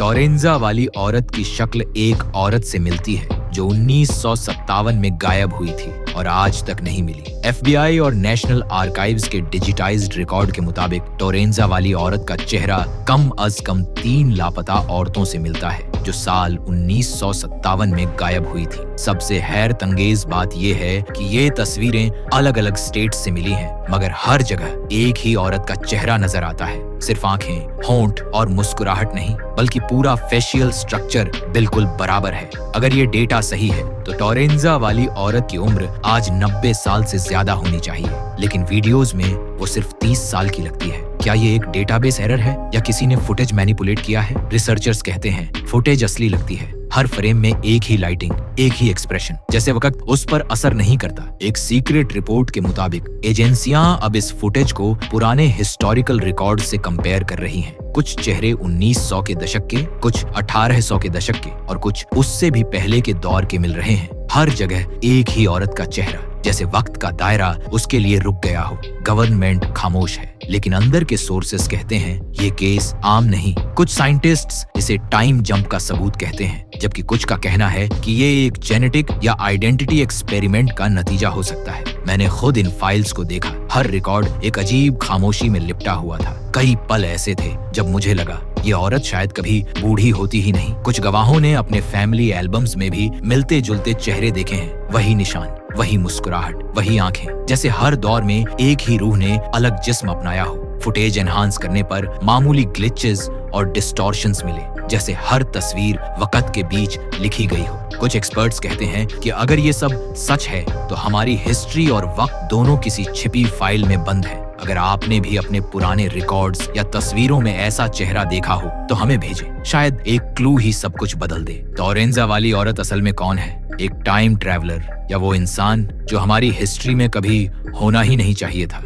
टोरेंजा वाली औरत की शक्ल एक औरत से मिलती है जो 1957 में गायब हुई थी और आज तक नहीं मिली। FBI और नेशनल आर्काइव्स के डिजिटाइज्ड रिकॉर्ड के मुताबिक टोरेंजा वाली औरत का चेहरा कम अज कम 3 लापता औरतों से मिलता है जो साल 1957 में गायब हुई थी। सबसे हैरत अंगेज बात यह है कि ये तस्वीरें अलग अलग स्टेट से मिली हैं, मगर हर जगह एक ही औरत का चेहरा नजर आता है। सिर्फ आंखें, होंठ और मुस्कुराहट नहीं, बल्कि पूरा फेशियल स्ट्रक्चर बिल्कुल बराबर है। अगर ये डेटा सही है तो टोरेंजा वाली औरत की उम्र आज 90 साल से ज्यादा होनी चाहिए, लेकिन वीडियोस में वो सिर्फ 30 साल की लगती है। क्या ये एक डेटाबेस एरर है या किसी ने फुटेज मैनिपुलेट किया है? रिसर्चर्स कहते हैं फुटेज असली लगती है। हर फ्रेम में एक ही लाइटिंग, एक ही एक्सप्रेशन, जैसे वक्त उस पर असर नहीं करता। एक सीक्रेट रिपोर्ट के मुताबिक एजेंसियां अब इस फुटेज को पुराने हिस्टोरिकल रिकॉर्ड से कंपेयर कर रही हैं। कुछ चेहरे 1900 के दशक के, कुछ 1800 के दशक के और कुछ उससे भी पहले के दौर के मिल रहे हैं। हर जगह एक ही औरत का चेहरा, जैसे वक्त का दायरा उसके लिए रुक गया हो। गवर्नमेंट खामोश है, लेकिन अंदर के सोर्सेस कहते हैं ये केस आम नहीं। कुछ साइंटिस्ट्स इसे टाइम जंप का सबूत कहते हैं, जबकि कुछ का कहना है कि ये एक जेनेटिक या आइडेंटिटी एक्सपेरिमेंट का नतीजा हो सकता है। मैंने खुद इन फाइल्स को देखा। हर रिकॉर्ड एक अजीब खामोशी में लिपटा हुआ था। कई पल ऐसे थे जब मुझे लगा ये औरत शायद कभी बूढ़ी होती ही नहीं। कुछ गवाहों ने अपने फैमिली एल्बम्स में भी मिलते जुलते चेहरे देखे हैं। वही निशान, वही मुस्कुराहट, वही आंखें, जैसे हर दौर में एक ही रूह ने अलग जिस्म अपनाया हो। फुटेज एनहांस करने पर मामूली ग्लिचेस और डिस्टॉर्शंस मिले, जैसे हर तस्वीर वक्त के बीच लिखी गई हो। कुछ एक्सपर्ट्स कहते हैं कि अगर ये सब सच है तो हमारी हिस्ट्री और वक्त दोनों किसी छिपी फाइल में बंद है। अगर आपने भी अपने पुराने रिकॉर्ड्स या तस्वीरों में ऐसा चेहरा देखा हो तो हमें भेजें। शायद एक क्लू ही सब कुछ बदल दे। टोरेंजा वाली औरत असल में कौन है? एक टाइम ट्रैवलर या वो इंसान जो हमारी हिस्ट्री में कभी होना ही नहीं चाहिए था?